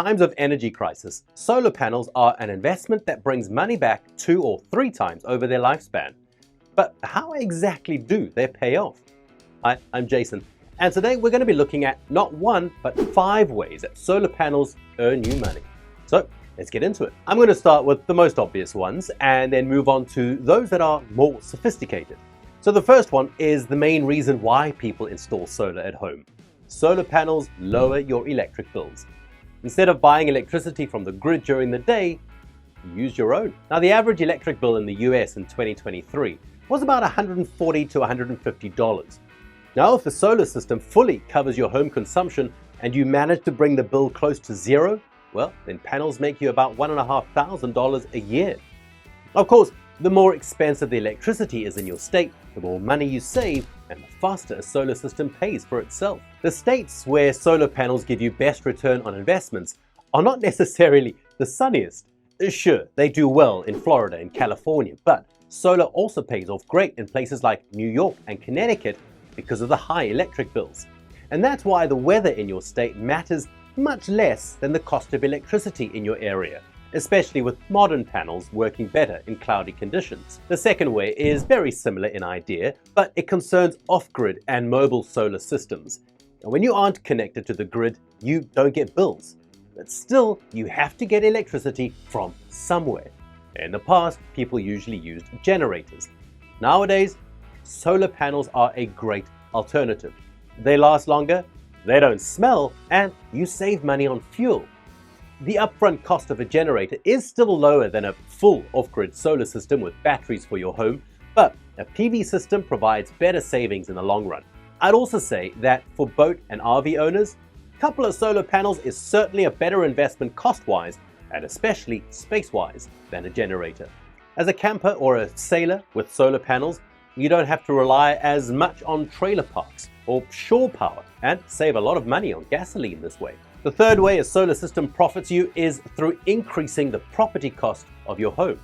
times of energy crisis, solar panels are an investment that brings money back 2 or 3 times over their lifespan. But how exactly do they pay off? Hi, I'm Jason, and today we're going to be looking at not 1, but 5 ways that solar panels earn you money. So let's get into it. I'm going to start with the most obvious ones and then move on to those that are more sophisticated. So the first one is the main reason why people install solar at home. Solar panels lower your electric bills. Instead of buying electricity from the grid during the day, you use your own. Now, the average electric bill in the US in 2023 was about $140 to $150. Now, if the solar system fully covers your home consumption and you manage to bring the bill close to zero, well, then panels make you about $1,500 a year. Of course, the more expensive the electricity is in your state, the more money you save and the faster a solar system pays for itself. The states where solar panels give you best return on investments are not necessarily the sunniest. Sure, they do well in Florida and California, but solar also pays off great in places like New York and Connecticut because of the high electric bills. And that's why the weather in your state matters much less than the cost of electricity in your area, especially with modern panels working better in cloudy conditions. The second way is very similar in idea, but it concerns off-grid and mobile solar systems. And when you aren't connected to the grid, you don't get bills. But still, you have to get electricity from somewhere. In the past, people usually used generators. Nowadays, solar panels are a great alternative. They last longer, they don't smell, and you save money on fuel. The upfront cost of a generator is still lower than a full off-grid solar system with batteries for your home, but a PV system provides better savings in the long run. I'd also say that for boat and RV owners, a couple of solar panels is certainly a better investment cost-wise and especially space-wise than a generator. As a camper or a sailor with solar panels, you don't have to rely as much on trailer parks or shore power and save a lot of money on gasoline this way. The third way a solar system profits you is through increasing the property cost of your home.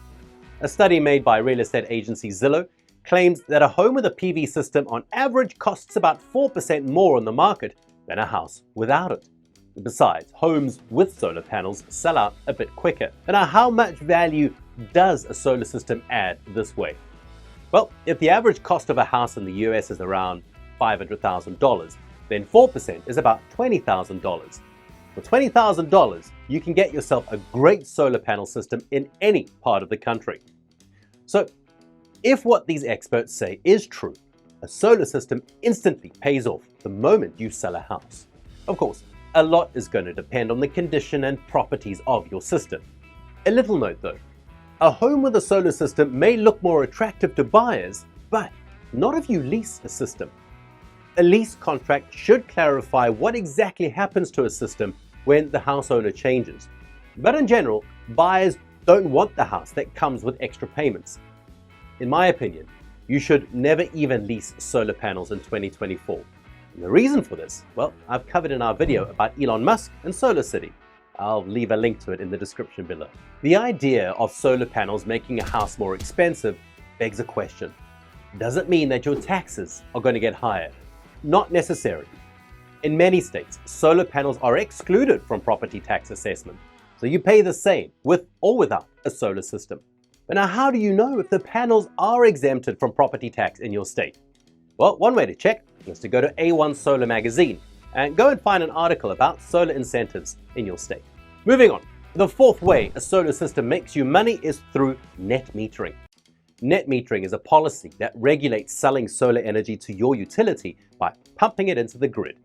A study made by real estate agency Zillow claims that a home with a PV system on average costs about 4% more on the market than a house without it. Besides, homes with solar panels sell out a bit quicker. And now, how much value does a solar system add this way? Well, if the average cost of a house in the US is around $500,000, then 4% is about $20,000. For $20,000, you can get yourself a great solar panel system in any part of the country. So, if what these experts say is true, a solar system instantly pays off the moment you sell a house. Of course, a lot is going to depend on the condition and properties of your system. A little note though, a home with a solar system may look more attractive to buyers, but not if you lease a system. A lease contract should clarify what exactly happens to a system when the house owner changes. But in general, buyers don't want the house that comes with extra payments. In my opinion, you should never even lease solar panels in 2024. And the reason for this, well, I've covered in our video about Elon Musk and Solar City. I'll leave a link to it in the description below. The idea of solar panels making a house more expensive begs a question. Does it mean that your taxes are going to get higher? Not necessarily. In many states, solar panels are excluded from property tax assessment, so you pay the same with or without a solar system. But now, how do you know if the panels are exempted from property tax in your state? Well, one way to check is to go to A1 Solar magazine and go and find an article about solar incentives in your state. Moving on, the fourth way a solar system makes you money is through net metering. Net metering is a policy that regulates selling solar energy to your utility by pumping it into the grid.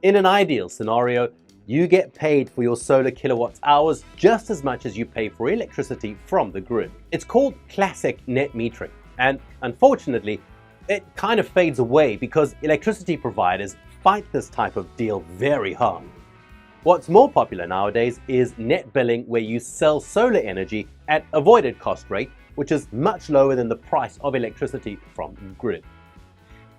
In an ideal scenario, you get paid for your solar kilowatt hours just as much as you pay for electricity from the grid. It's called classic net metering, and unfortunately, it kind of fades away because electricity providers fight this type of deal very hard. What's more popular nowadays is net billing, where you sell solar energy at avoided cost rate, which is much lower than the price of electricity from the grid.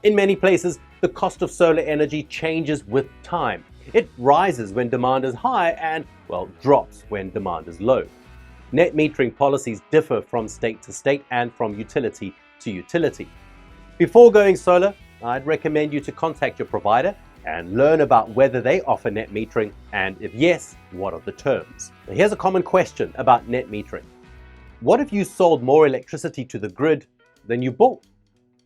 In many places, the cost of solar energy changes with time. It rises when demand is high and, well, drops when demand is low. Net metering policies differ from state to state and from utility to utility. Before going solar, I'd recommend you to contact your provider and learn about whether they offer net metering, and if yes, what are the terms. Now, here's a common question about net metering. What if you sold more electricity to the grid than you bought?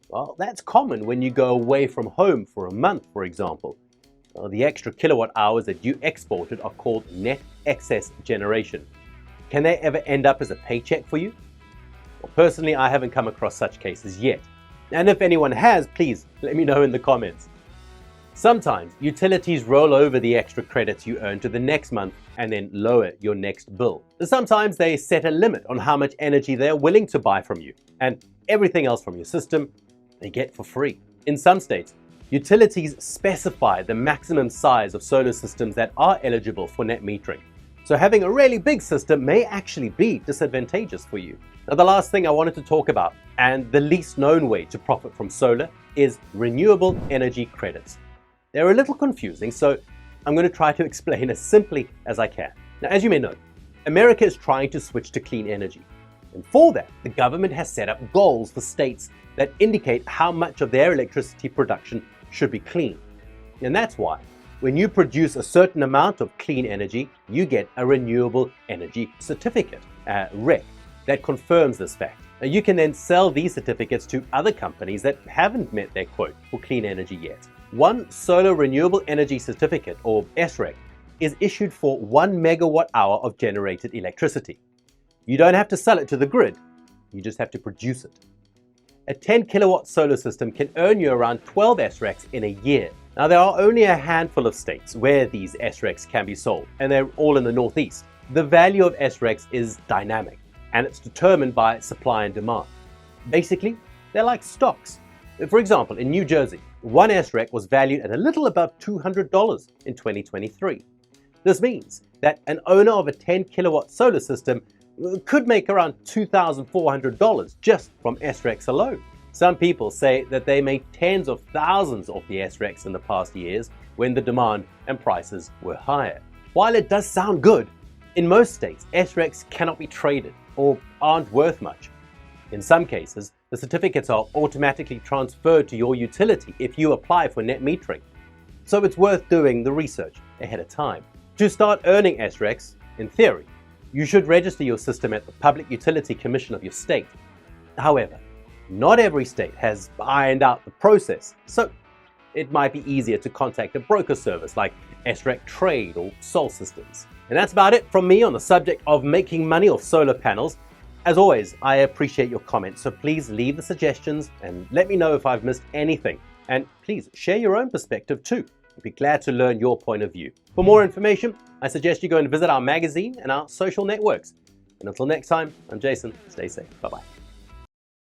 Well, that's common when you go away from home for a month, for example. The extra kilowatt hours that you exported are called net excess generation. Can they ever end up as a paycheck for you? Well, personally, I haven't come across such cases yet. And if anyone has, please let me know in the comments. Sometimes utilities roll over the extra credits you earn to the next month and then lower your next bill. Sometimes they set a limit on how much energy they're willing to buy from you, and everything else from your system they get for free. In some states, utilities specify the maximum size of solar systems that are eligible for net metering. So having a really big system may actually be disadvantageous for you. Now, the last thing I wanted to talk about, and the least known way to profit from solar, is renewable energy credits. They're a little confusing, so I'm going to try to explain as simply as I can. Now, as you may know, America is trying to switch to clean energy. And for that, the government has set up goals for states that indicate how much of their electricity production should be clean. And that's why, when you produce a certain amount of clean energy, you get a renewable energy certificate, REC, that confirms this fact. Now, you can then sell these certificates to other companies that haven't met their quote for clean energy yet. One solar renewable energy certificate, or SREC, is issued for 1 megawatt hour of generated electricity. You don't have to sell it to the grid, you just have to produce it. A 10 kilowatt solar system can earn you around 12 SRECs in a year. Now, there are only a handful of states where these SRECs can be sold, and they're all in the Northeast. The value of SRECs is dynamic, and it's determined by supply and demand. Basically, they're like stocks. For example, in New Jersey, one SREC was valued at a little above $200 in 2023. This means that an owner of a 10 kilowatt solar system could make around $2,400 just from SRECs alone. Some people say that they made tens of thousands of the SRECs in the past years when the demand and prices were higher. While it does sound good, in most states, SRECs cannot be traded or aren't worth much. In some cases, the certificates are automatically transferred to your utility if you apply for net metering. So it's worth doing the research ahead of time. To start earning SRECs, in theory, you should register your system at the Public Utility Commission of your state. However, not every state has ironed out the process, so it might be easier to contact a broker service like SREC Trade or Sol Systems. And that's about it from me on the subject of making money off solar panels. As always, I appreciate your comments, so please leave the suggestions and let me know if I've missed anything. And please share your own perspective too. I'd be glad to learn your point of view. For more information, I suggest you go and visit our magazine and our social networks. And until next time, I'm Jason. Stay safe. Bye-bye.